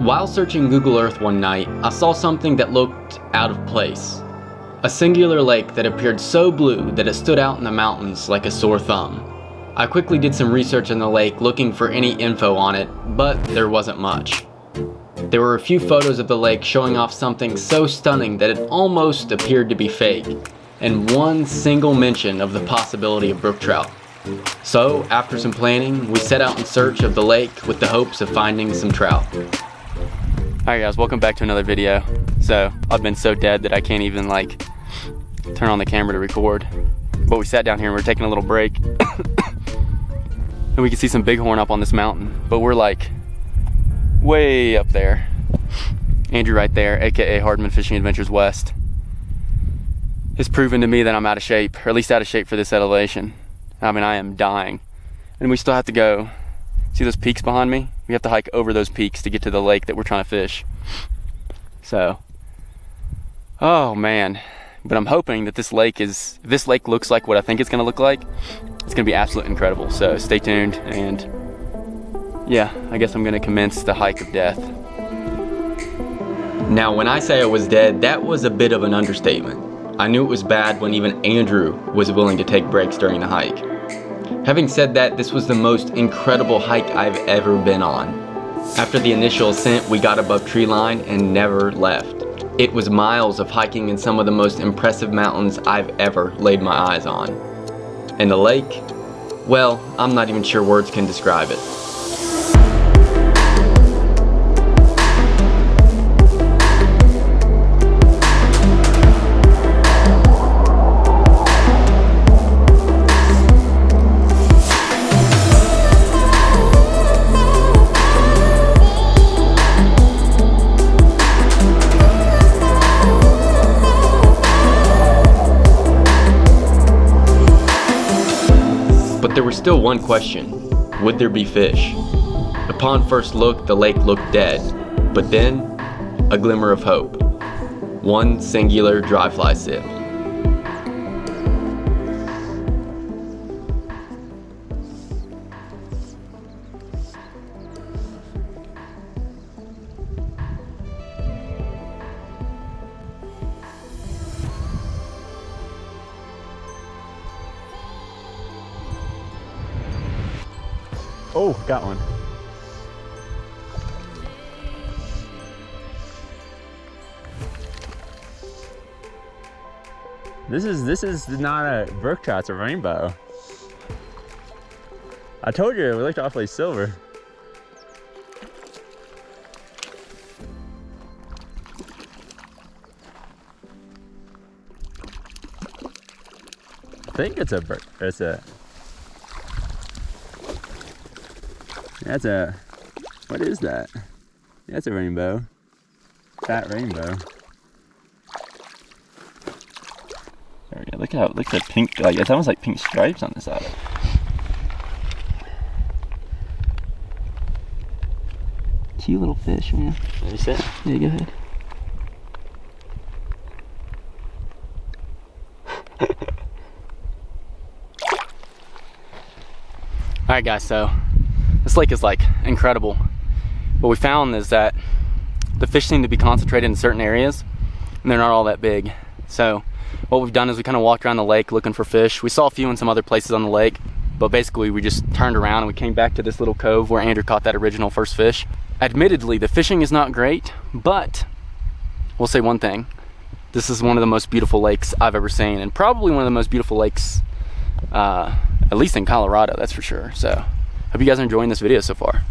While searching Google Earth one night, I saw something that looked out of place. A singular lake that appeared so blue that it stood out in the mountains like a sore thumb. I quickly did some research on the lake looking for any info on it, but there wasn't much. There were a few photos of the lake showing off something so stunning that it almost appeared to be fake, and one single mention of the possibility of brook trout. So, after some planning, we set out in search of the lake with the hopes of finding some trout. Alright guys, welcome back to another video. So, I've been so dead that I can't even turn on the camera to record. But we sat down here and we're taking a little break. And we can see some bighorn up on this mountain. But we're way up there. Andrew right there, aka Hardman Fishing Adventures West, has proven to me that I'm out of shape, or at least out of shape for this elevation. I mean, I am dying. And we still have to go. See those peaks behind me? We have to hike over those peaks to get to the lake that we're trying to fish. So, oh man. But I'm hoping that if this lake looks like what I think it's gonna look like, it's gonna be absolutely incredible. So stay tuned, and yeah, I guess I'm gonna commence the hike of death. Now, when I say I was dead, that was a bit of an understatement. I knew it was bad when even Andrew was willing to take breaks during the hike. Having said that, this was the most incredible hike I've ever been on. After the initial ascent, we got above tree line and never left. It was miles of hiking in some of the most impressive mountains I've ever laid my eyes on. And the lake, well, I'm not even sure words can describe it. But there was still one question: would there be fish? Upon first look, the lake looked dead, but then a glimmer of hope. One singular dry fly sip. Oh, got one. This is not a brook trout, it's a rainbow. I told you it looked awfully silver. I think it's a brook. What is that? That's a rainbow. Fat rainbow. There we go. Look at the pink, it's almost like pink stripes on the side. Cute little fish, man. Let me sit. Yeah, go ahead. Alright guys, so this lake is incredible. What we found is that the fish seem to be concentrated in certain areas and they're not all that big. So what we've done is we kind of walked around the lake looking for fish. We saw a few in some other places on the lake, but basically we just turned around and we came back to this little cove where Andrew caught that original first fish. Admittedly, the fishing is not great, but we'll say one thing. This is one of the most beautiful lakes I've ever seen, and probably one of the most beautiful lakes, at least in Colorado, that's for sure. So hope you guys are enjoying this video so far.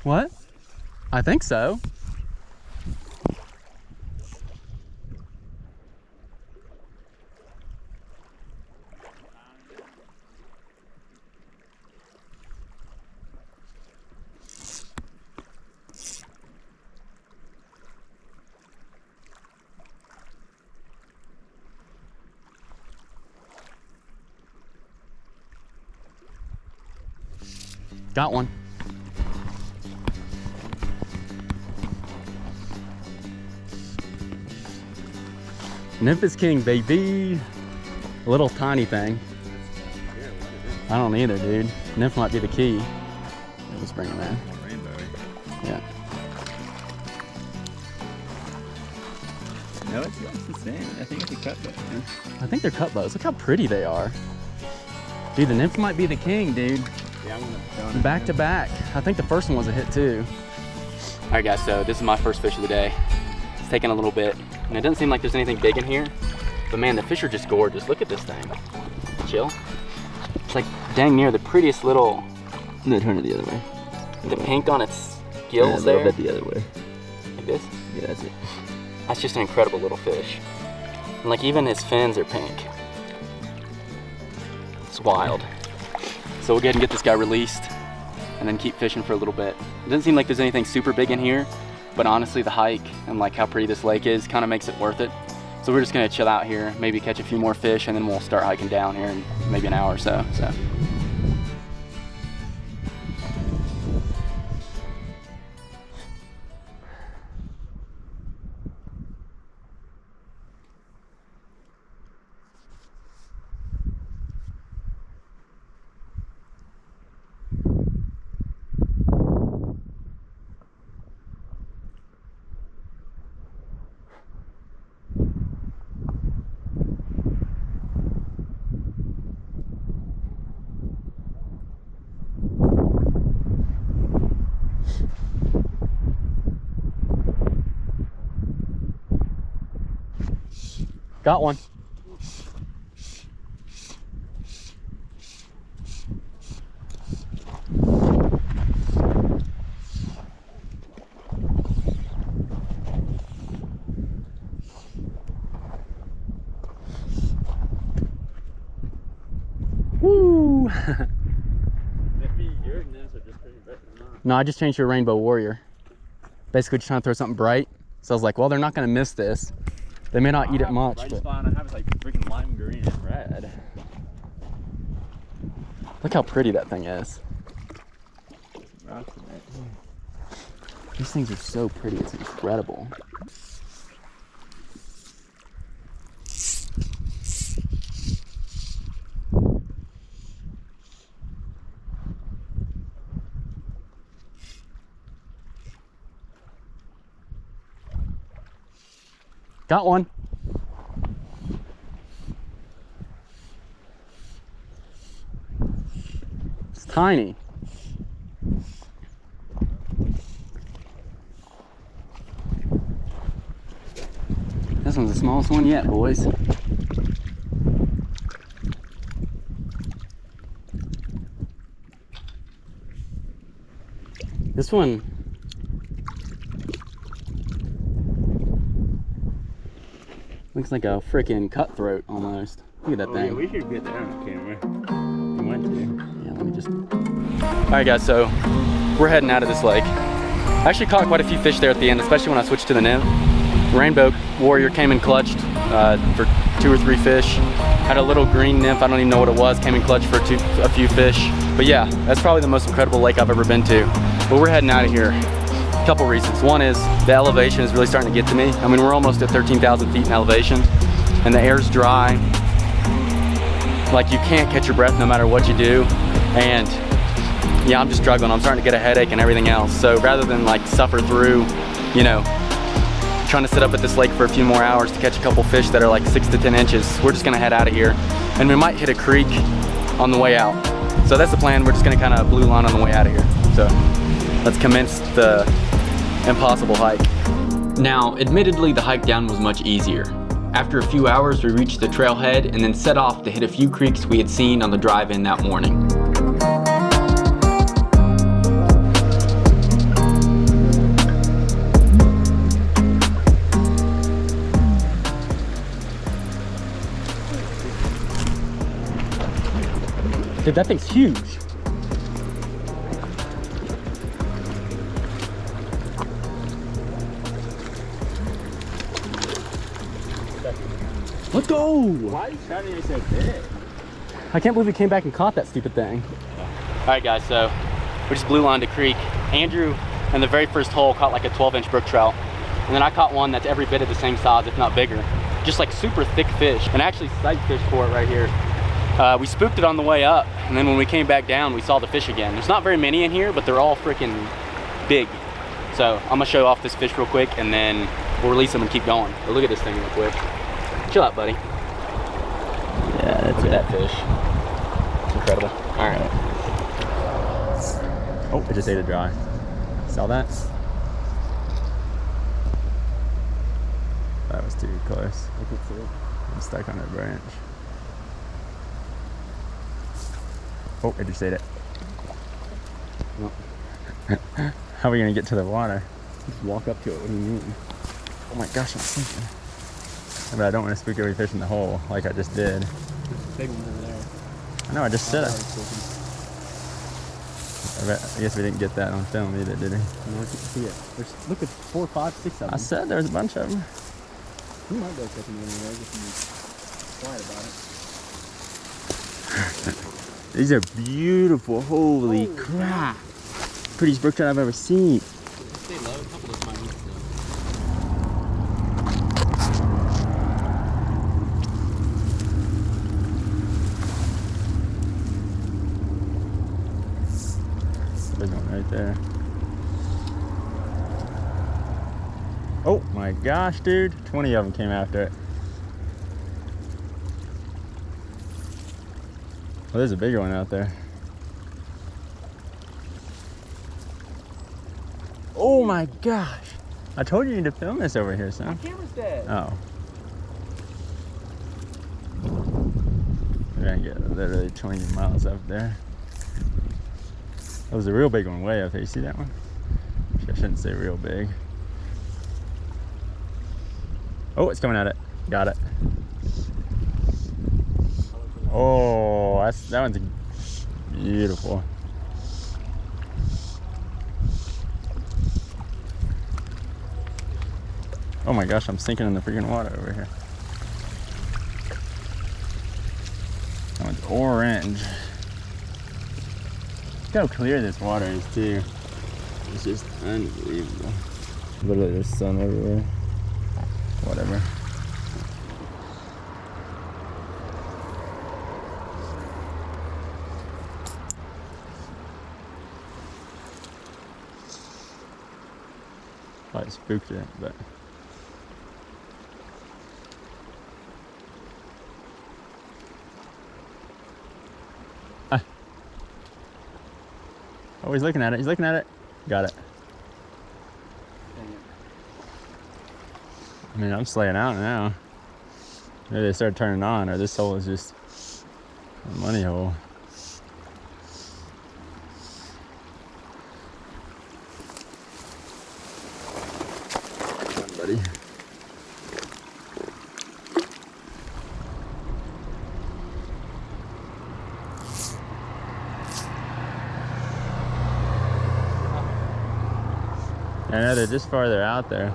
What? I think so. Got one. Nymph is king, baby. A little tiny thing. I don't either, dude. Nymph might be the key. Let's bring him in. Rainbow. Yeah. No, it's the same. I think it's a cutthroat. I think they're cut bows. Look how pretty they are. Dude, the nymph might be the king, dude. Yeah, I'm gonna throw it Back to back. I think the first one was a hit too. All right, guys, so this is my first fish of the day. It's taking a little bit, and it doesn't seem like there's anything big in here, but man, the fish are just gorgeous. Look at this thing. Chill. It's like dang near the prettiest little. No, turn it the other way. The pink on its gills yeah, a there. little bit the other way. Like this. Yeah, that's it. That's just an incredible little fish. And like even his fins are pink. It's wild. So we'll go ahead and get this guy released and then keep fishing for a little bit. It doesn't seem like there's anything super big in here, but honestly the hike and like how pretty this lake is kind of makes it worth it. So we're just gonna chill out here, maybe catch a few more fish, and then we'll start hiking down here in maybe an hour or so. Got one. Woo! No, I just changed to a rainbow warrior. Basically just trying to throw something bright. So I was like, well, they're not gonna miss this. They may not eat it much, but spot I have is like freaking lime green and red. look how pretty that thing is. These things are so pretty, it's incredible. Got one. It's tiny. This one's the smallest one yet, boys. This one looks like a freaking cutthroat almost. Look at that thing. Yeah, we should get that on camera. We went to. Yeah, let me just. Alright guys, so we're heading out of this lake. I actually caught quite a few fish there at the end, especially when I switched to the nymph. Rainbow warrior came in clutched for 2 or 3 fish. Had a little green nymph, I don't even know what it was, came in clutch for a few fish. But yeah, that's probably the most incredible lake I've ever been to. But we're heading out of here. A couple reasons. One is the elevation is really starting to get to me. I mean, we're almost at 13,000 feet in elevation and the air's dry. Like you can't catch your breath no matter what you do. And yeah, I'm just struggling. I'm starting to get a headache and everything else. So rather than like suffer through, you know, trying to sit up at this lake for a few more hours to catch a couple fish that are like 6 to 10 inches, we're just gonna head out of here. And we might hit a creek on the way out. So that's the plan. We're just gonna kind of blue line on the way out of here. So let's commence the impossible hike. Now, admittedly, the hike down was much easier. After a few hours, we reached the trailhead and then set off to hit a few creeks we had seen on the drive-in that morning. Dude, that thing's huge. Let's go! Why are you trying to be so big? I can't believe we came back and caught that stupid thing. All right, guys, so we just blue lined a creek. Andrew, in the very first hole, caught like a 12-inch brook trout. And then I caught one that's every bit of the same size, if not bigger. just like super thick fish, and actually sight fished for it right here. We spooked it on the way up, and then when we came back down, we saw the fish again. There's not very many in here, but they're all freaking big. So I'm gonna show off this fish real quick, and then we'll release them and keep going. But look at this thing real quick. Chill out, buddy. Yeah, that's look at that fish. It's incredible. All right. Oh, I just ate a dry. Saw that? That was too close. I can see it. I'm stuck on a branch. Oh, I just ate it. No. How are we gonna get to the water? Just walk up to it. What do you mean? Oh my gosh, I'm sinking. But I don't want to spook every fish in the hole like I just did. There's a big one over there. I know, I just said it. I guess we didn't get that on film either, did we? No, I can see it. There's, look at 4, 5, 6 of them. I said there was a bunch of them. We might go catch them anyway if you're quiet about it. These are beautiful. Holy crap. Prettiest brook trout I've ever seen. Stay low. A couple of them might eat still. There's one right there. Oh my gosh, dude. 20 of them came after it. Oh, there's a bigger one out there. Oh my gosh. I told you you need to film this over here, son. My camera's dead. Oh. We're gonna get literally 20 miles up there. That was a real big one way up there. You see that one? I shouldn't say real big. Oh, it's coming at it. Got it. Oh, that one's beautiful. Oh my gosh, I'm sinking in the freaking water over here. That one's orange. Look how clear this water is too. It's just unbelievable. Literally there's sun everywhere. Whatever. I spooked it, but oh, he's looking at it. He's looking at it. Got it. I mean, I'm slaying out now. Maybe they start turning on, or this hole is just a money hole. Come on, buddy. I know they're just farther out there.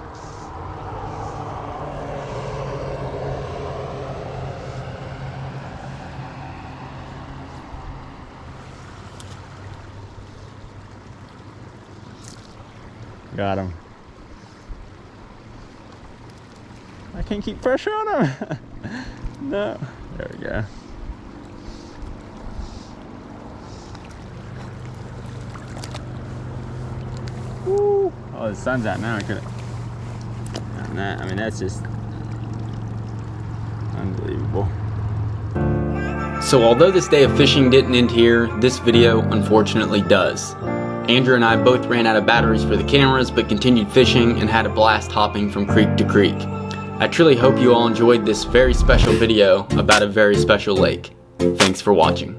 Got him. I can't keep pressure on him. No. There we go. Woo. Oh, the sun's out now. I mean, that's just unbelievable. So although this day of fishing didn't end here, this video unfortunately does. Andrew and I both ran out of batteries for the cameras, but continued fishing and had a blast hopping from creek to creek. I truly hope you all enjoyed this very special video about a very special lake. Thanks for watching.